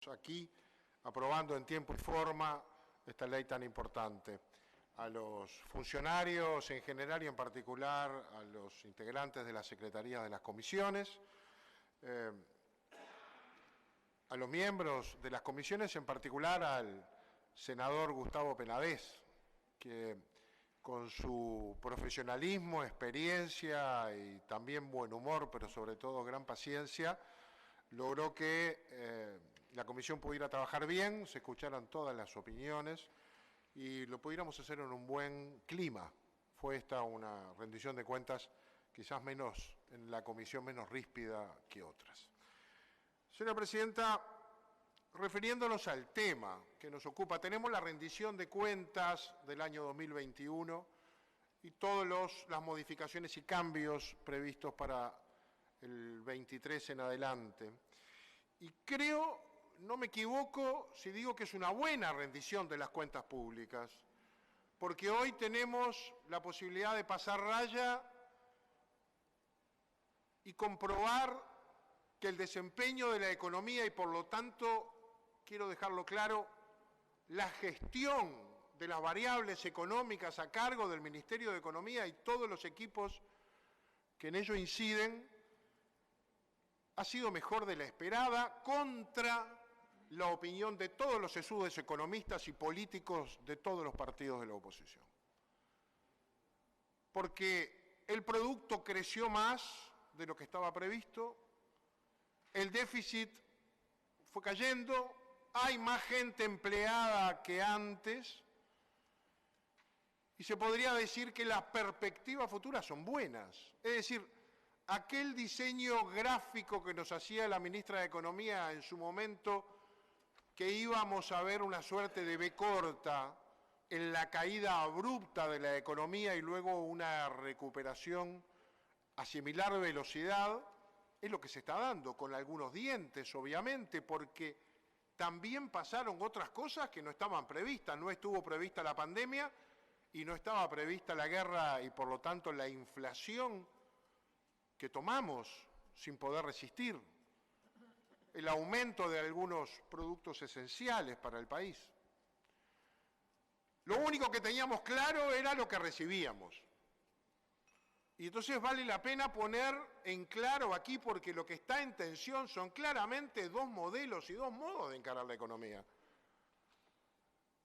aquí aprobando en tiempo y forma esta ley tan importante. A los funcionarios en general y en particular a los integrantes de las secretarías de las comisiones, a los miembros de las comisiones, en particular al senador Gustavo Penades, que con su profesionalismo, experiencia y también buen humor, pero sobre todo gran paciencia, logró que la comisión pudiera trabajar bien, se escucharan todas las opiniones y lo pudiéramos hacer en un buen clima. Fue esta una rendición de cuentas quizás menos, en la comisión menos ríspida que otras. Señora Presidenta, refiriéndonos al tema que nos ocupa, tenemos la rendición de cuentas del año 2021 y todas las modificaciones y cambios previstos para el 23 en adelante. Y creo, no me equivoco si digo que es una buena rendición de las cuentas públicas, porque hoy tenemos la posibilidad de pasar raya y comprobar que el desempeño de la economía y, por lo tanto, quiero dejarlo claro, la gestión de las variables económicas a cargo del Ministerio de Economía y todos los equipos que en ello inciden, ha sido mejor de la esperada, contra la opinión de todos los sesudos economistas y políticos de todos los partidos de la oposición. Porque el producto creció más de lo que estaba previsto, el déficit fue cayendo, hay más gente empleada que antes y se podría decir que las perspectivas futuras son buenas. Es decir, aquel diseño gráfico que nos hacía la ministra de Economía en su momento, que íbamos a ver una suerte de V corta en la caída abrupta de la economía y luego una recuperación a similar velocidad, es lo que se está dando, con algunos dientes, obviamente, porque también pasaron otras cosas que no estaban previstas. No estuvo prevista la pandemia y no estaba prevista la guerra y, por lo tanto, la inflación que tomamos sin poder resistir, el aumento de algunos productos esenciales para el país. Lo único que teníamos claro era lo que recibíamos. Y entonces vale la pena poner en claro aquí, porque lo que está en tensión son claramente dos modelos y dos modos de encarar la economía.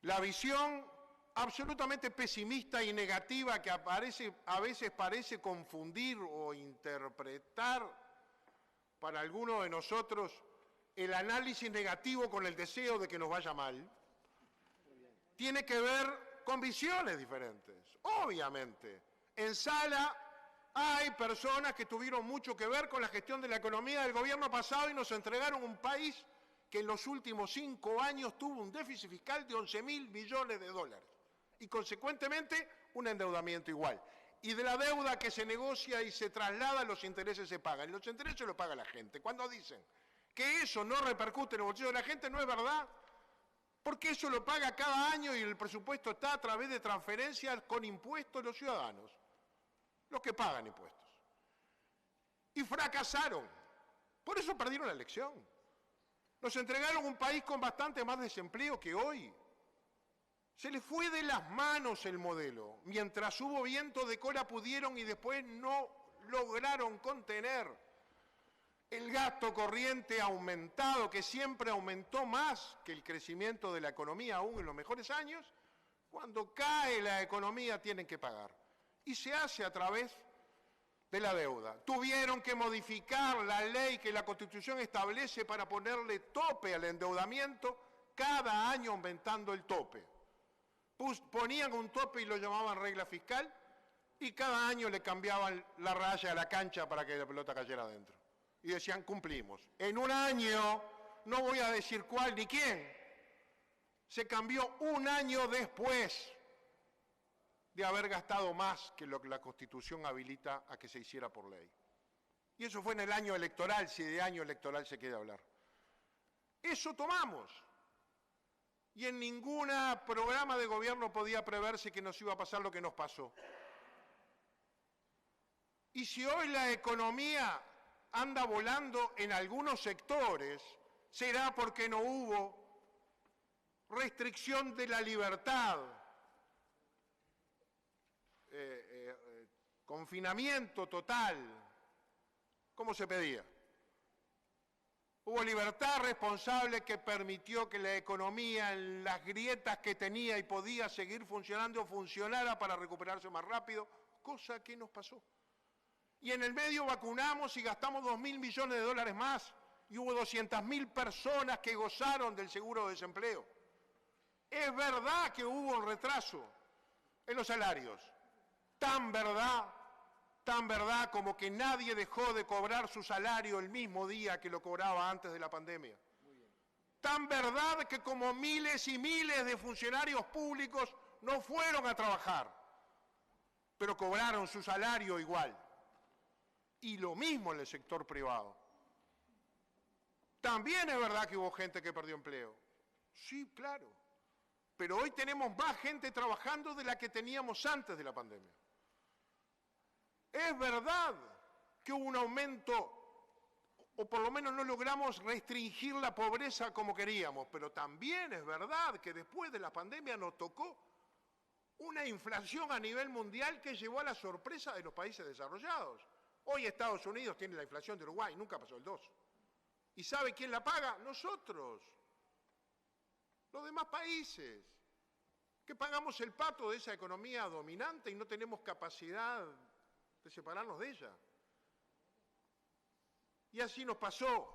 La visión absolutamente pesimista y negativa que a veces parece confundir o interpretar para algunos de nosotros el análisis negativo con el deseo de que nos vaya mal, tiene que ver con visiones diferentes. Obviamente, en sala hay personas que tuvieron mucho que ver con la gestión de la economía del gobierno pasado y nos entregaron un país que en los últimos 5 años tuvo un déficit fiscal de 11.000 millones de dólares y, consecuentemente, un endeudamiento igual. Y de la deuda que se negocia y se traslada, los intereses se pagan. Y los intereses los paga la gente. Cuando dicen que eso no repercute en el bolsillo de la gente, no es verdad, porque eso lo paga cada año y el presupuesto está a través de transferencias con impuestos de los ciudadanos, los que pagan impuestos. Y fracasaron. Por eso perdieron la elección. Nos entregaron un país con bastante más desempleo que hoy. Se les fue de las manos el modelo. Mientras hubo viento de cola pudieron y después no lograron contener el gasto corriente aumentado, que siempre aumentó más que el crecimiento de la economía aún en los mejores años. Cuando cae la economía tienen que pagar. Y se hace a través de la deuda. Tuvieron que modificar la ley que la Constitución establece para ponerle tope al endeudamiento, cada año aumentando el tope. Ponían un tope y lo llamaban regla fiscal y cada año le cambiaban la raya a la cancha para que la pelota cayera adentro. Y decían, cumplimos. En un año, no voy a decir cuál ni quién, se cambió un año después de haber gastado más que lo que la Constitución habilita a que se hiciera por ley. Y eso fue en el año electoral, si de año electoral se quiere hablar. Eso tomamos. Y en ningún programa de gobierno podía preverse que nos iba a pasar lo que nos pasó. Y si hoy la economía anda volando en algunos sectores, será porque no hubo restricción de la libertad, confinamiento total, como se pedía. Hubo libertad responsable que permitió que la economía, en las grietas que tenía y podía seguir funcionando, funcionara para recuperarse más rápido, cosa que nos pasó. Y en el medio vacunamos y gastamos 2.000 millones de dólares más, y hubo 200.000 personas que gozaron del seguro de desempleo. Es verdad que hubo un retraso en los salarios, tan verdad como que nadie dejó de cobrar su salario el mismo día que lo cobraba antes de la pandemia. Tan verdad que como miles y miles de funcionarios públicos no fueron a trabajar, pero cobraron su salario igual. Y lo mismo en el sector privado. También es verdad que hubo gente que perdió empleo. Sí, claro. Pero hoy tenemos más gente trabajando de la que teníamos antes de la pandemia. Es verdad que hubo un aumento, o por lo menos no logramos restringir la pobreza como queríamos, pero también es verdad que después de la pandemia nos tocó una inflación a nivel mundial que llevó a la sorpresa de los países desarrollados. Hoy Estados Unidos tiene la inflación de Uruguay, nunca pasó el 2. ¿Y sabe quién la paga? Nosotros, los demás países, que pagamos el pato de esa economía dominante y no tenemos capacidad de separarnos de ella. Y así nos pasó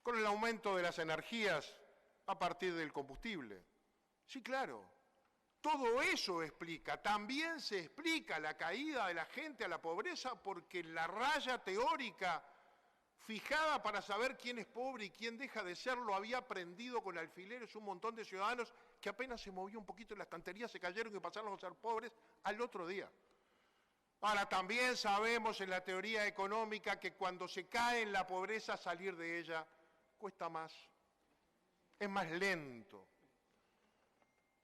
con el aumento de las energías a partir del combustible. Sí, claro, todo eso explica. También se explica la caída de la gente a la pobreza porque la raya teórica fijada para saber quién es pobre y quién deja de serlo había aprendido con alfileres un montón de ciudadanos que apenas se movió un poquito en las canterías, se cayeron y pasaron a ser pobres al otro día. Ahora, también sabemos en la teoría económica que cuando se cae en la pobreza, salir de ella cuesta más, es más lento.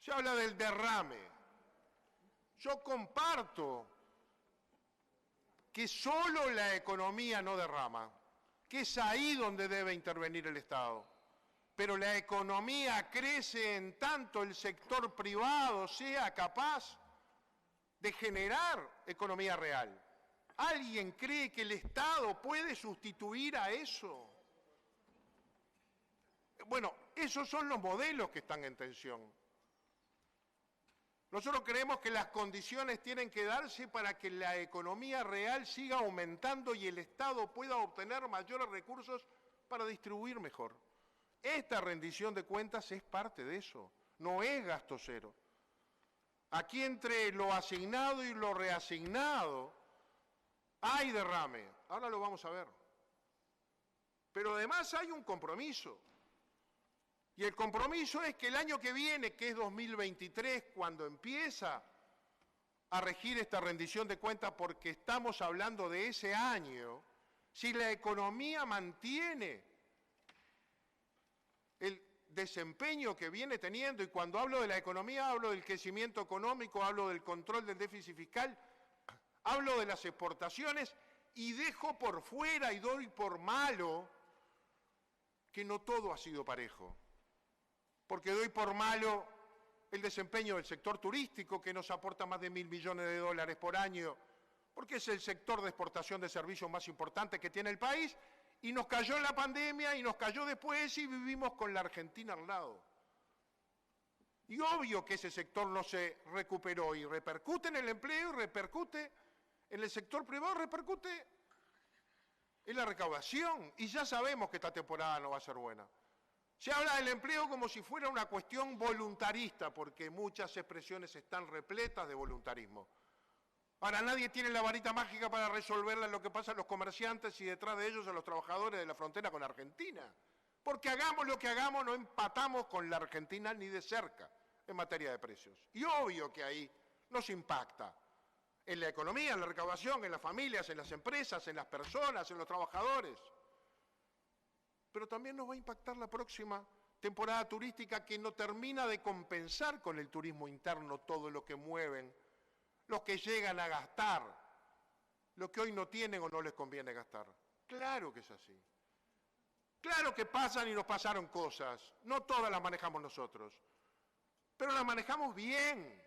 Se habla del derrame. Yo comparto que solo la economía no derrama, que es ahí donde debe intervenir el Estado. Pero la economía crece en tanto el sector privado sea capaz de generar economía real. ¿Alguien cree que el Estado puede sustituir a eso? Bueno, esos son los modelos que están en tensión. Nosotros creemos que las condiciones tienen que darse para que la economía real siga aumentando y el Estado pueda obtener mayores recursos para distribuir mejor. Esta rendición de cuentas es parte de eso, no es gasto cero. Aquí entre lo asignado y lo reasignado hay derrame, ahora lo vamos a ver. Pero además hay un compromiso. Y el compromiso es que el año que viene, que es 2023, cuando empieza a regir esta rendición de cuentas, porque estamos hablando de ese año, si la economía mantiene el desempeño que viene teniendo, y cuando hablo de la economía hablo del crecimiento económico, hablo del control del déficit fiscal, hablo de las exportaciones y dejo por fuera y doy por malo que no todo ha sido parejo. Porque doy por malo el desempeño del sector turístico, que nos aporta más de 1.000 millones de dólares por año, porque es el sector de exportación de servicios más importante que tiene el país, y nos cayó en la pandemia y nos cayó después y vivimos con la Argentina al lado. Y obvio que ese sector no se recuperó y repercute en el empleo, y repercute en el sector privado, repercute en la recaudación. Y ya sabemos que esta temporada no va a ser buena. Se habla del empleo como si fuera una cuestión voluntarista, porque muchas expresiones están repletas de voluntarismo. Ahora, nadie tiene la varita mágica para resolverle lo que pasa a los comerciantes y detrás de ellos a los trabajadores de la frontera con Argentina. Porque hagamos lo que hagamos, no empatamos con la Argentina ni de cerca en materia de precios. Y obvio que ahí nos impacta en la economía, en la recaudación, en las familias, en las empresas, en las personas, en los trabajadores. Pero también nos va a impactar la próxima temporada turística que no termina de compensar con el turismo interno todo lo que mueven los que llegan a gastar lo que hoy no tienen o no les conviene gastar. Claro que es así. Claro que pasan y nos pasaron cosas, no todas las manejamos nosotros, pero las manejamos bien,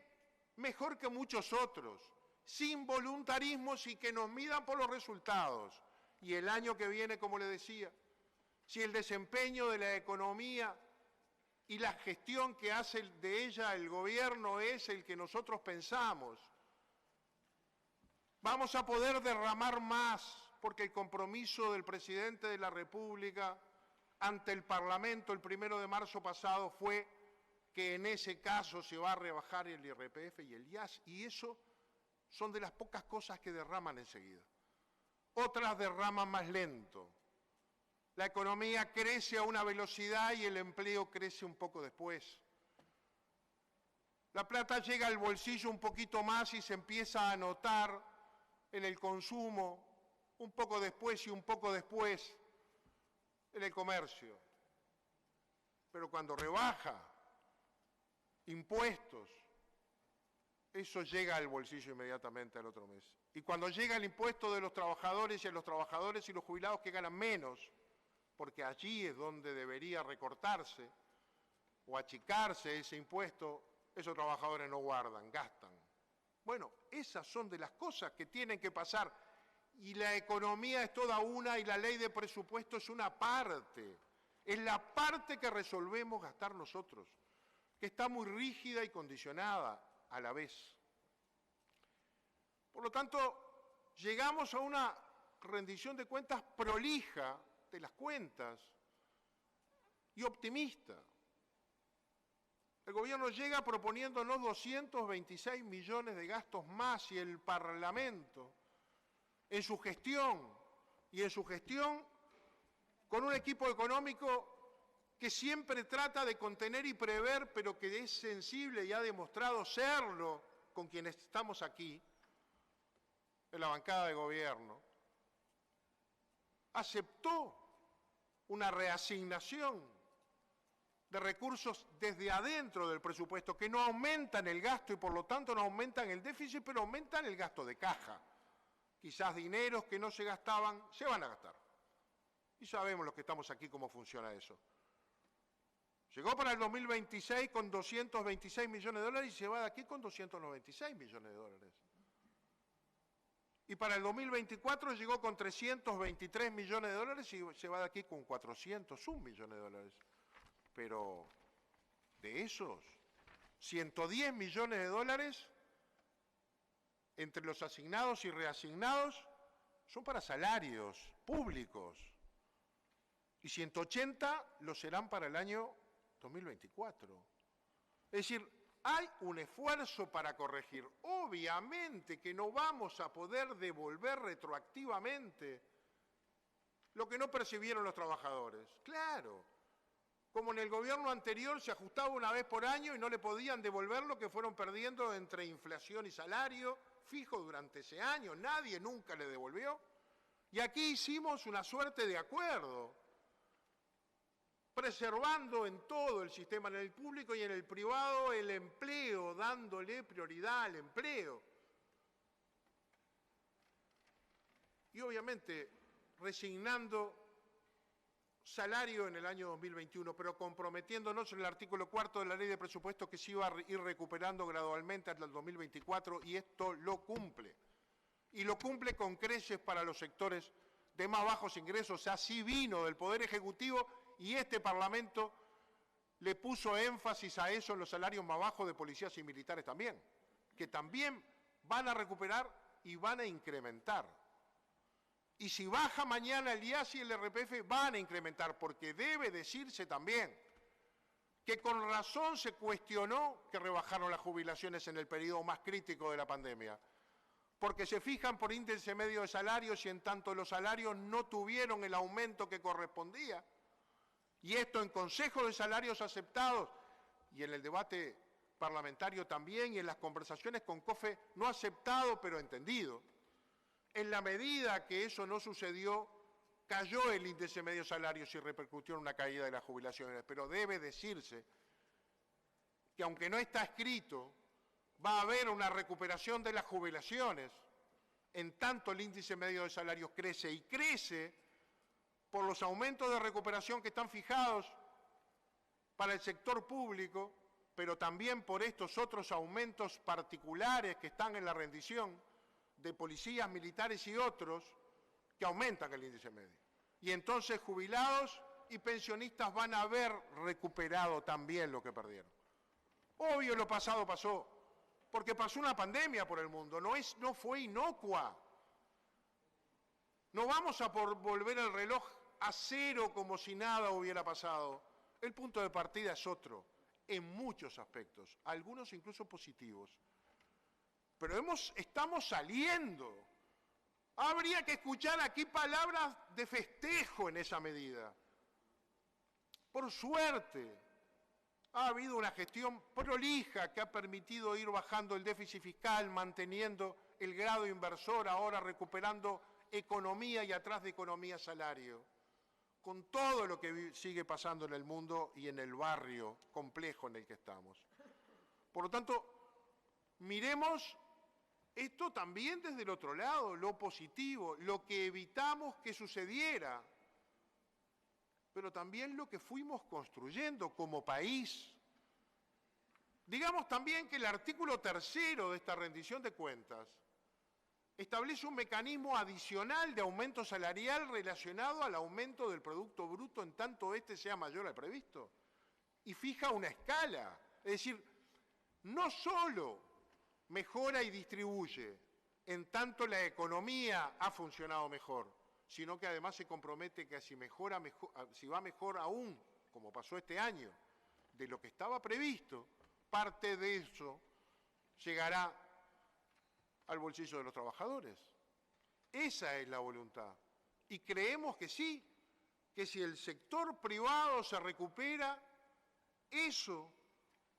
mejor que muchos otros, sin voluntarismos y que nos midan por los resultados. Y el año que viene, como le decía, si el desempeño de la economía y la gestión que hace de ella el gobierno es el que nosotros pensamos, vamos a poder derramar más, porque el compromiso del presidente de la República ante el Parlamento el 1 de marzo pasado fue que en ese caso se va a rebajar el IRPF y el IAS, y eso son de las pocas cosas que derraman enseguida. Otras derraman más lento. La economía crece a una velocidad y el empleo crece un poco después. La plata llega al bolsillo un poquito más y se empieza a notar en el consumo, un poco después y un poco después en el comercio. Pero cuando rebaja impuestos, eso llega al bolsillo inmediatamente al otro mes. Y cuando llega el impuesto de los trabajadores y a los trabajadores y los jubilados que ganan menos, porque allí es donde debería recortarse o achicarse ese impuesto, esos trabajadores no guardan, gastan. Bueno, esas son de las cosas que tienen que pasar. Y la economía es toda una y la ley de presupuesto es una parte. Es la parte que resolvemos gastar nosotros, que está muy rígida y condicionada a la vez. Por lo tanto, llegamos a una rendición de cuentas prolija de las cuentas y optimista. El gobierno llega proponiéndonos 226 millones de gastos más y el Parlamento, en su gestión con un equipo económico que siempre trata de contener y prever, pero que es sensible y ha demostrado serlo con quienes estamos aquí, en la bancada de gobierno, aceptó una reasignación de recursos desde adentro del presupuesto que no aumentan el gasto y por lo tanto no aumentan el déficit, pero aumentan el gasto de caja. Quizás dineros que no se gastaban, se van a gastar. Y sabemos los que estamos aquí cómo funciona eso. Llegó para el 2026 con 226 millones de dólares y se va de aquí con 296 millones de dólares. Y para el 2024 llegó con 323 millones de dólares y se va de aquí con 401 millones de dólares. Pero de esos, 110 millones de dólares entre los asignados y reasignados son para salarios públicos y 180 lo serán para el año 2024. Es decir, hay un esfuerzo para corregir. Obviamente que no vamos a poder devolver retroactivamente lo que no percibieron los trabajadores. Claro, como en el gobierno anterior se ajustaba una vez por año y no le podían devolver lo que fueron perdiendo entre inflación y salario fijo durante ese año. Nadie nunca le devolvió. Y aquí hicimos una suerte de acuerdo, preservando en todo el sistema, en el público y en el privado, el empleo, dándole prioridad al empleo. Y obviamente resignando salario en el año 2021, pero comprometiéndonos en el artículo 4 de la Ley de Presupuesto que se iba a ir recuperando gradualmente hasta el 2024 y esto lo cumple. Y lo cumple con creces para los sectores de más bajos ingresos. Así vino del Poder Ejecutivo y este Parlamento le puso énfasis a eso en los salarios más bajos de policías y militares también, que también van a recuperar y van a incrementar. Y si baja mañana el IAS y el IRPF, van a incrementar, porque debe decirse también que con razón se cuestionó que rebajaron las jubilaciones en el periodo más crítico de la pandemia, porque se fijan por índice medio de salarios y en tanto los salarios no tuvieron el aumento que correspondía, y esto en consejos de salarios aceptados y en el debate parlamentario también y en las conversaciones con COFE no aceptado pero entendido. En la medida que eso no sucedió, cayó el índice medio de salarios y repercutió en una caída de las jubilaciones, pero debe decirse que aunque no está escrito, va a haber una recuperación de las jubilaciones, en tanto el índice medio de salarios crece y crece por los aumentos de recuperación que están fijados para el sector público, pero también por estos otros aumentos particulares que están en la rendición de policías, militares y otros, que aumentan el índice medio. Y entonces jubilados y pensionistas van a haber recuperado también lo que perdieron. Obvio, lo pasado pasó, porque pasó una pandemia por el mundo, no fue inocua. No vamos a volver el reloj a cero como si nada hubiera pasado. El punto de partida es otro, en muchos aspectos, algunos incluso positivos. Pero estamos saliendo. Habría que escuchar aquí palabras de festejo en esa medida. Por suerte, ha habido una gestión prolija que ha permitido ir bajando el déficit fiscal, manteniendo el grado inversor, ahora recuperando economía y atrás de economía salario, con todo lo que sigue pasando en el mundo y en el barrio complejo en el que estamos. Por lo tanto, miremos esto también desde el otro lado, lo positivo, lo que evitamos que sucediera, pero también lo que fuimos construyendo como país. Digamos también que el artículo 3 de esta rendición de cuentas establece un mecanismo adicional de aumento salarial relacionado al aumento del Producto Bruto en tanto este sea mayor al previsto. Y fija una escala, es decir, no solo mejora y distribuye en tanto la economía ha funcionado mejor, sino que además se compromete que si va mejor aún, como pasó este año, de lo que estaba previsto, parte de eso llegará al bolsillo de los trabajadores. Esa es la voluntad. Y creemos que sí, que si el sector privado se recupera, eso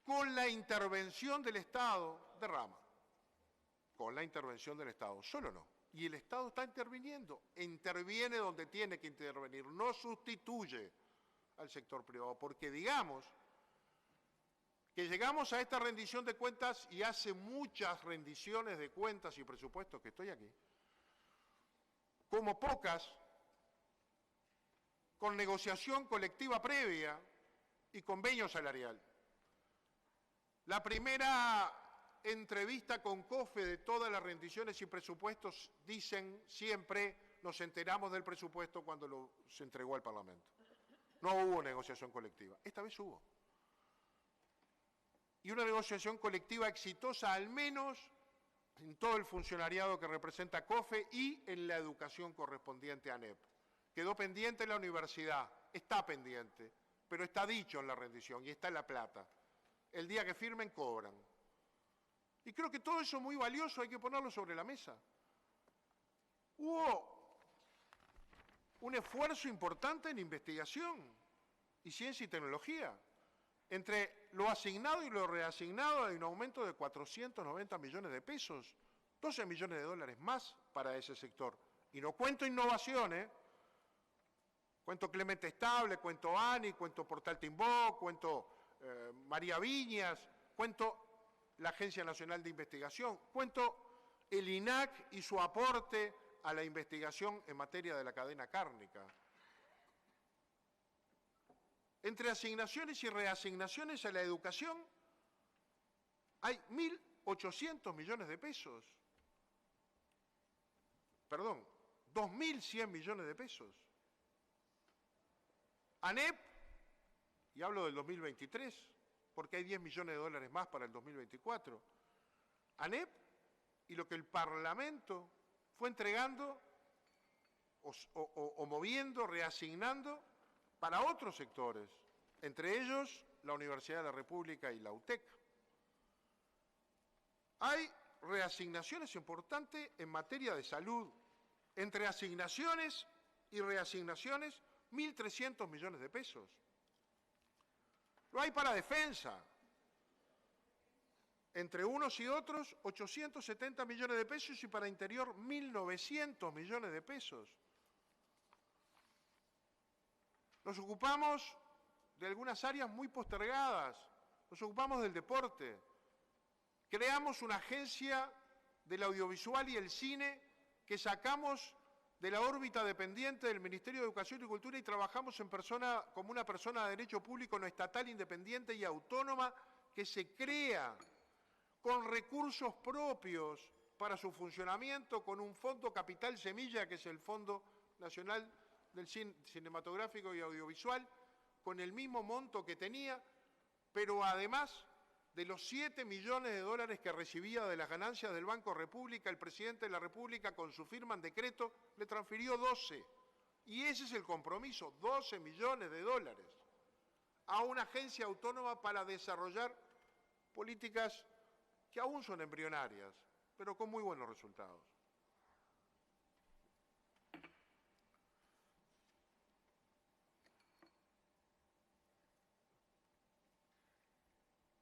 con la intervención del Estado derrama. Con la intervención del Estado, solo no. Y el Estado está interviniendo, interviene donde tiene que intervenir, no sustituye al sector privado, porque digamos que llegamos a esta rendición de cuentas y hace muchas rendiciones de cuentas y presupuestos que estoy aquí, como pocas, con negociación colectiva previa y convenio salarial. La primera entrevista con COFE de todas las rendiciones y presupuestos dicen siempre nos enteramos del presupuesto cuando se entregó al Parlamento. No hubo negociación colectiva. Esta vez hubo. Y una negociación colectiva exitosa, al menos en todo el funcionariado que representa COFE y en la educación correspondiente a ANEP. Quedó pendiente la universidad, está pendiente, pero está dicho en la rendición y está en la plata. El día que firmen, cobran. Y creo que todo eso es muy valioso, hay que ponerlo sobre la mesa. Hubo un esfuerzo importante en investigación y ciencia y tecnología. Entre lo asignado y lo reasignado hay un aumento de 490 millones de pesos, 12 millones de dólares más para ese sector. Y no cuento innovación, cuento Clemente Estable, cuento ANI, cuento Portal Timbó, cuento María Viñas, cuento la Agencia Nacional de Investigación, cuento el INAC y su aporte a la investigación en materia de la cadena cárnica. Entre asignaciones y reasignaciones a la educación hay 1.800 millones de pesos. Perdón, 2.100 millones de pesos. ANEP, y hablo del 2023, porque hay 10 millones de dólares más para el 2024. ANEP y lo que el Parlamento fue entregando o moviendo, reasignando para otros sectores, entre ellos la Universidad de la República y la UTEC. Hay reasignaciones importantes en materia de salud. Entre asignaciones y reasignaciones, 1.300 millones de pesos. Lo hay para defensa. Entre unos y otros, 870 millones de pesos y para interior, 1.900 millones de pesos. Nos ocupamos de algunas áreas muy postergadas, nos ocupamos del deporte. Creamos una agencia del audiovisual y el cine que sacamos de la órbita dependiente del Ministerio de Educación y Cultura y trabajamos como una persona de derecho público no estatal, independiente y autónoma que se crea con recursos propios para su funcionamiento, con un fondo capital semilla, que es el Fondo Nacional del Cinematográfico y Audiovisual, con el mismo monto que tenía, pero además de los 7 millones de dólares que recibía de las ganancias del Banco República, el presidente de la República, con su firma en decreto, le transfirió 12. Y ese es el compromiso, 12 millones de dólares a una agencia autónoma para desarrollar políticas que aún son embrionarias, pero con muy buenos resultados.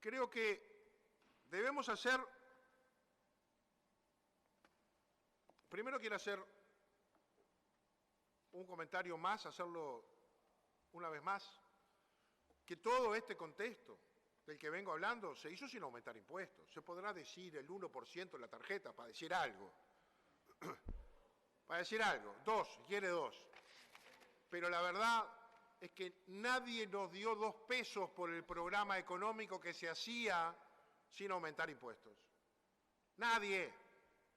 Creo que debemos hacer, primero quiero hacer un comentario más, hacerlo una vez más, que todo este contexto del que vengo hablando se hizo sin aumentar impuestos. Se podrá decir el 1% en la tarjeta para decir algo. Para decir algo, 2, si quiere 2. Pero la verdad es que nadie nos dio 2 pesos por el programa económico que se hacía sin aumentar impuestos. Nadie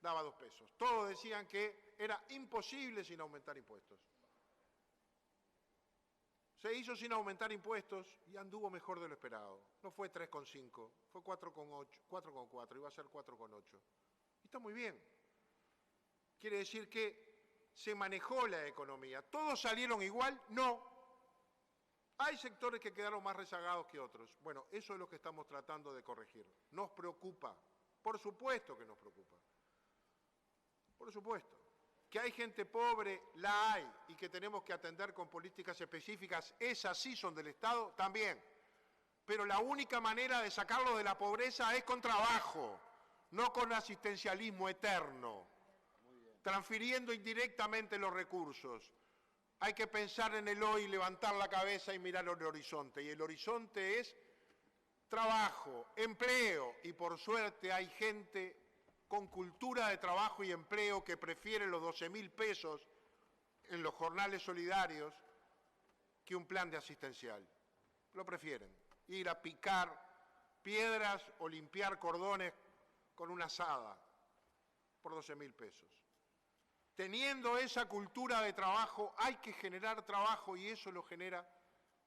daba 2 pesos. Todos decían que era imposible sin aumentar impuestos. Se hizo sin aumentar impuestos y anduvo mejor de lo esperado. No fue 3,5, fue 4,8, 4,4, iba a ser 4,8. Y está muy bien. Quiere decir que se manejó la economía. ¿Todos salieron igual? No. Hay sectores que quedaron más rezagados que otros. Bueno, eso es lo que estamos tratando de corregir. Nos preocupa. Por supuesto que nos preocupa. Por supuesto. Que hay gente pobre, la hay, y que tenemos que atender con políticas específicas, esas sí son del Estado, también. Pero la única manera de sacarlo de la pobreza es con trabajo, no con asistencialismo eterno, transfiriendo indirectamente los recursos. Hay que pensar en el hoy, levantar la cabeza y mirar el horizonte. Y el horizonte es trabajo, empleo, y por suerte hay gente con cultura de trabajo y empleo que prefiere los 12.000 pesos en los jornales solidarios que un plan de asistencial. Lo prefieren. Ir a picar piedras o limpiar cordones con una azada por 12.000 pesos. Teniendo esa cultura de trabajo, hay que generar trabajo y eso lo genera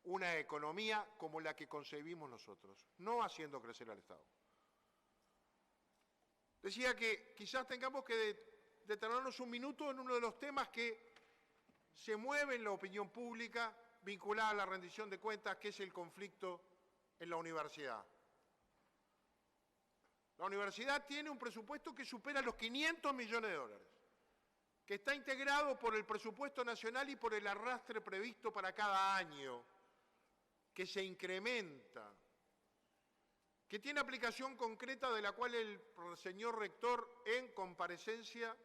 una economía como la que concebimos nosotros, no haciendo crecer al Estado. Decía que quizás tengamos que detenernos un minuto en uno de los temas que se mueve en la opinión pública vinculada a la rendición de cuentas, que es el conflicto en la universidad. La universidad tiene un presupuesto que supera los 500 millones de dólares, que está integrado por el presupuesto nacional y por el arrastre previsto para cada año, que se incrementa, que tiene aplicación concreta de la cual el señor rector en comparecencia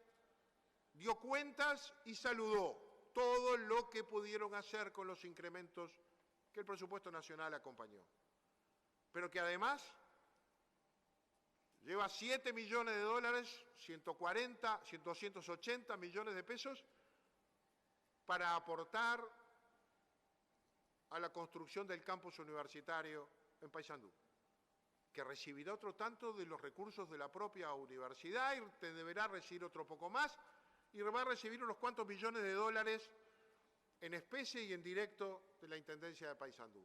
dio cuentas y saludó todo lo que pudieron hacer con los incrementos que el presupuesto nacional acompañó. Pero que además lleva 7 millones de dólares, 280 millones de pesos para aportar a la construcción del campus universitario en Paysandú, que recibirá otro tanto de los recursos de la propia universidad y deberá recibir otro poco más y va a recibir unos cuantos millones de dólares en especie y en directo de la Intendencia de Paysandú.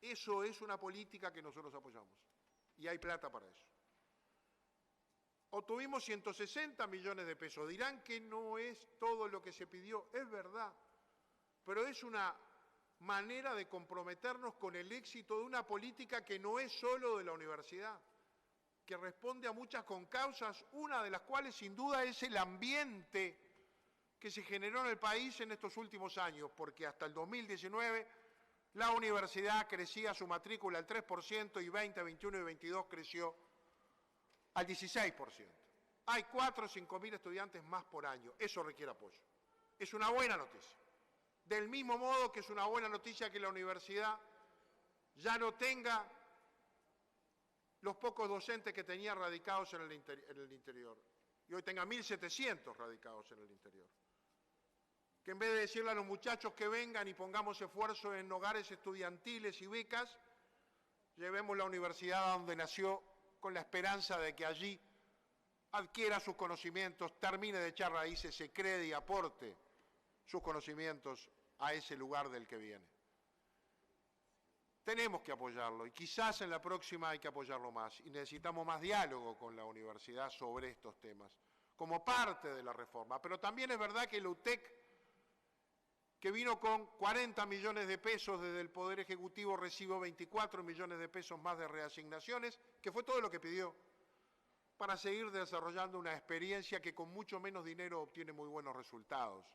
Eso es una política que nosotros apoyamos y hay plata para eso. Obtuvimos 160 millones de pesos. Dirán que no es todo lo que se pidió, es verdad, pero es una manera de comprometernos con el éxito de una política que no es solo de la universidad, que responde a muchas concausas, una de las cuales sin duda es el ambiente que se generó en el país en estos últimos años, porque hasta el 2019 la universidad crecía su matrícula al 3% y 20, 21 y 22 creció al 16%. Hay 4 o 5 mil estudiantes más por año. Eso requiere apoyo. Es una buena noticia. Del mismo modo que es una buena noticia que la universidad ya no tenga los pocos docentes que tenía radicados en el interior. Y hoy tenga 1.700 radicados en el interior. que en vez de decirle a los muchachos que vengan y pongamos esfuerzo en hogares estudiantiles y becas, llevemos la universidad a donde nació con la esperanza de que allí adquiera sus conocimientos, termine de echar raíces, se cree y aporte sus conocimientos a ese lugar del que viene. Tenemos que apoyarlo y quizás en la próxima hay que apoyarlo más y necesitamos más diálogo con la universidad sobre estos temas, como parte de la reforma. Pero también es verdad que la UTEC, que vino con 40 millones de pesos desde el Poder Ejecutivo, recibió 24 millones de pesos más de reasignaciones, que fue todo lo que pidió, para seguir desarrollando una experiencia que con mucho menos dinero obtiene muy buenos resultados.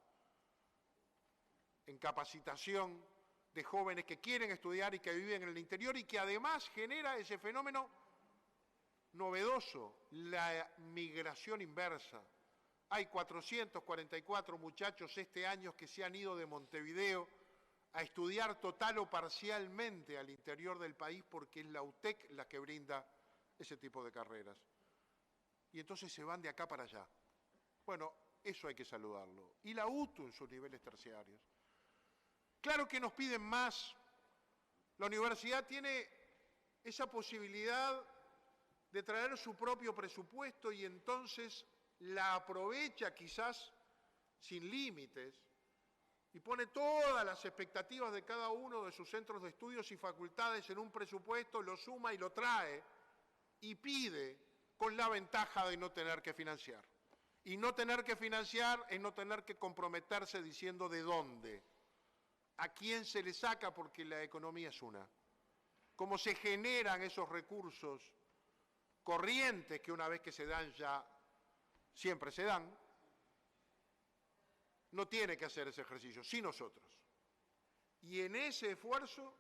En capacitación de jóvenes que quieren estudiar y que viven en el interior y que además genera ese fenómeno novedoso, la migración inversa. Hay 444 muchachos este año que se han ido de Montevideo a estudiar total o parcialmente al interior del país porque es la UTEC la que brinda ese tipo de carreras. Y entonces se van de acá para allá. Bueno, eso hay que saludarlo. Y la UTU en sus niveles terciarios. Claro que nos piden más. La universidad tiene esa posibilidad de traer su propio presupuesto y entonces la aprovecha quizás sin límites y pone todas las expectativas de cada uno de sus centros de estudios y facultades en un presupuesto, lo suma y lo trae y pide con la ventaja de no tener que financiar. Y no tener que financiar es no tener que comprometerse diciendo de dónde, a quién se le saca, porque la economía es una. Cómo se generan esos recursos corrientes que una vez que se dan ya siempre se dan, no tiene que hacer ese ejercicio, sí nosotros. Y en ese esfuerzo,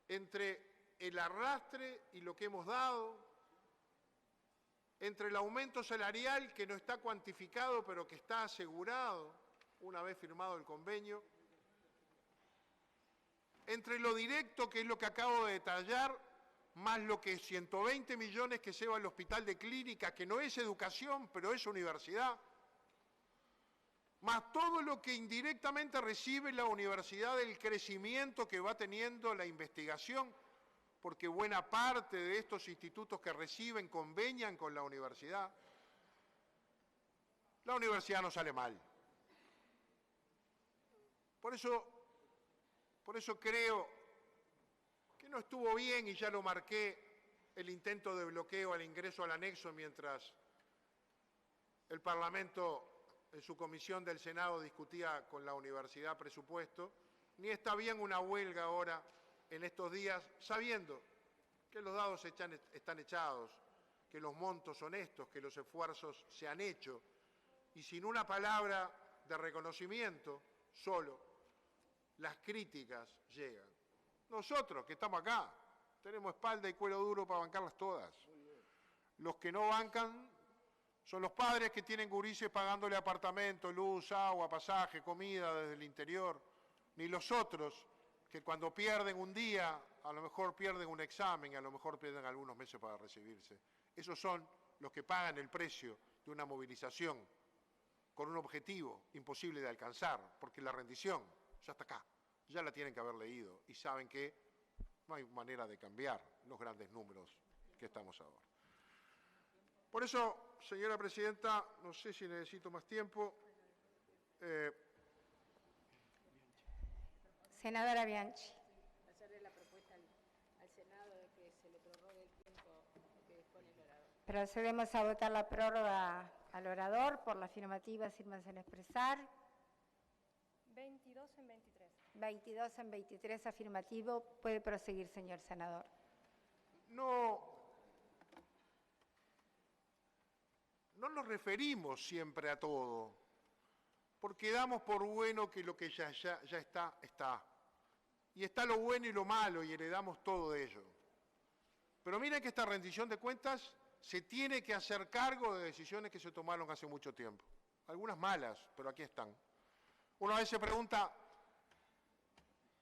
entre el arrastre y lo que hemos dado, entre el aumento salarial que no está cuantificado pero que está asegurado una vez firmado el convenio, entre lo directo, que es lo que acabo de detallar, más lo que 120 millones que lleva el Hospital de Clínica, que no es educación, pero es universidad, más todo lo que indirectamente recibe la universidad del crecimiento que va teniendo la investigación, porque buena parte de estos institutos que reciben convenian con la universidad no sale mal. Por eso creo que no estuvo bien, y ya lo marqué, el intento de bloqueo al ingreso al anexo mientras el Parlamento en su comisión del Senado discutía con la universidad presupuesto, ni está bien una huelga ahora en estos días, sabiendo que los dados están echados, que los montos son estos, que los esfuerzos se han hecho, y sin una palabra de reconocimiento, solo las críticas llegan. Nosotros, que estamos acá, tenemos espalda y cuero duro para bancarlas todas. Los que no bancan son los padres que tienen gurises pagándole apartamento, luz, agua, pasaje, comida desde el interior, ni los otros que cuando pierden un día, a lo mejor pierden un examen y a lo mejor pierden algunos meses para recibirse. Esos son los que pagan el precio de una movilización con un objetivo imposible de alcanzar, porque la rendición ya está acá, ya la tienen que haber leído y saben que no hay manera de cambiar los grandes números que estamos ahora. Por eso, señora presidenta, no sé si necesito más tiempo. Senadora Bianchi. Hacerle la propuesta al Senado de que se le prorrogue el tiempo que dispone el orador. Procedemos a votar la prórroga al orador. Por la afirmativa, sírvanse en expresar. 22 en 23. 22 en 23 afirmativo. Puede proseguir, señor senador. No nos referimos siempre a todo, porque damos por bueno que lo que ya está, está. Y está lo bueno y lo malo, y heredamos todo de ello. Pero miren que esta rendición de cuentas se tiene que hacer cargo de decisiones que se tomaron hace mucho tiempo. Algunas malas, pero aquí están. Una vez se pregunta,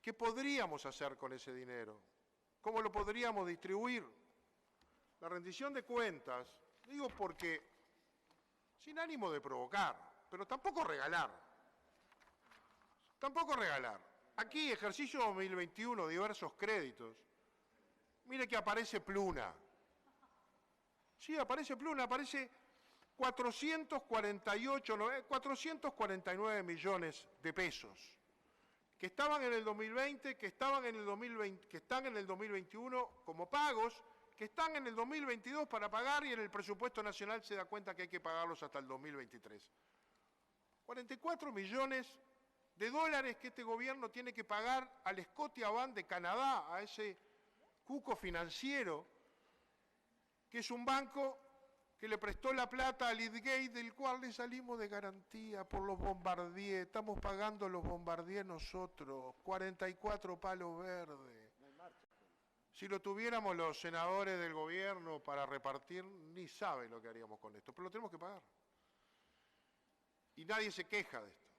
¿qué podríamos hacer con ese dinero? ¿Cómo lo podríamos distribuir? La rendición de cuentas, digo porque, sin ánimo de provocar, pero tampoco regalar, Tampoco regalar. Aquí, ejercicio 2021, diversos créditos. Mire que aparece Pluna. Sí, aparece Pluna, aparece 449 millones de pesos, que estaban en el 2020, que están en el 2021 como pagos, que están en el 2022 para pagar y en el presupuesto nacional se da cuenta que hay que pagarlos hasta el 2023. 44 millones de dólares que este gobierno tiene que pagar al Scotiabank de Canadá, a ese cuco financiero, que es un banco que le prestó la plata a Lidgate, del cual le salimos de garantía por los Bombardier. Estamos pagando los Bombardier nosotros, 44 palos verdes. Si lo tuviéramos los senadores del gobierno para repartir, ni saben lo que haríamos con esto, pero lo tenemos que pagar. Y nadie se queja de esto.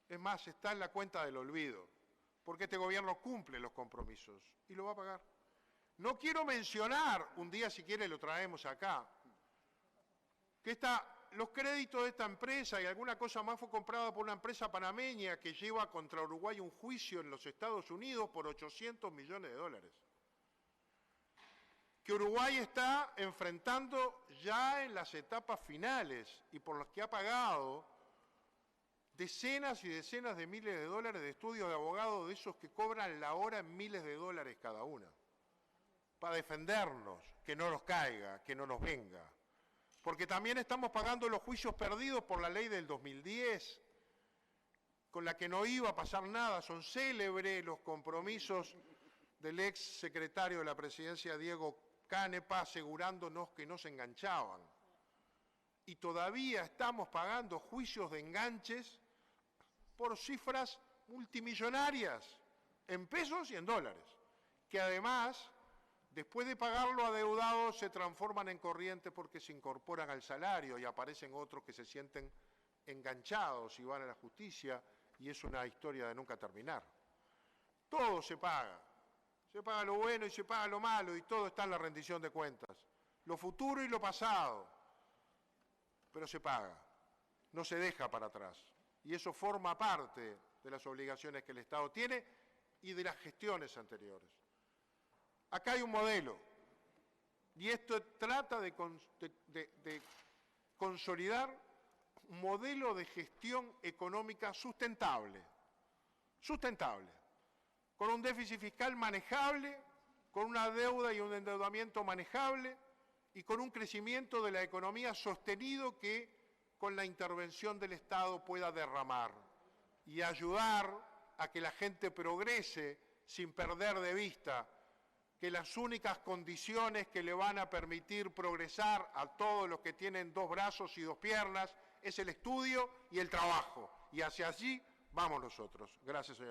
Es más, está en la cuenta del olvido, porque este gobierno cumple los compromisos y lo va a pagar. No quiero mencionar, un día si quiere lo traemos acá, que los créditos de esta empresa y alguna cosa más fue comprada por una empresa panameña que lleva contra Uruguay un juicio en los Estados Unidos por 800 millones de dólares. Que Uruguay está enfrentando ya en las etapas finales y por las que ha pagado decenas y decenas de miles de dólares de estudios de abogados de esos que cobran la hora en miles de dólares cada una, para defendernos, que no nos caiga, que no nos venga. Porque también estamos pagando los juicios perdidos por la ley del 2010, con la que no iba a pasar nada. Son célebres los compromisos del ex secretario de la Presidencia, Diego Canepa, asegurándonos que no se enganchaban. Y todavía estamos pagando juicios de enganches por cifras multimillonarias, en pesos y en dólares, que además, después de pagarlo adeudado, se transforman en corriente porque se incorporan al salario y aparecen otros que se sienten enganchados y van a la justicia, y es una historia de nunca terminar. Todo se paga lo bueno y se paga lo malo, y todo está en la rendición de cuentas, lo futuro y lo pasado, pero se paga, no se deja para atrás, y eso forma parte de las obligaciones que el Estado tiene y de las gestiones anteriores. Acá hay un modelo, y esto trata de consolidar un modelo de gestión económica sustentable, con un déficit fiscal manejable, con una deuda y un endeudamiento manejable y con un crecimiento de la economía sostenido que con la intervención del Estado pueda derramar y ayudar a que la gente progrese sin perder de vista que las únicas condiciones que le van a permitir progresar a todos los que tienen 2 brazos y 2 piernas es el estudio y el trabajo. Y hacia allí vamos nosotros. Gracias, señor.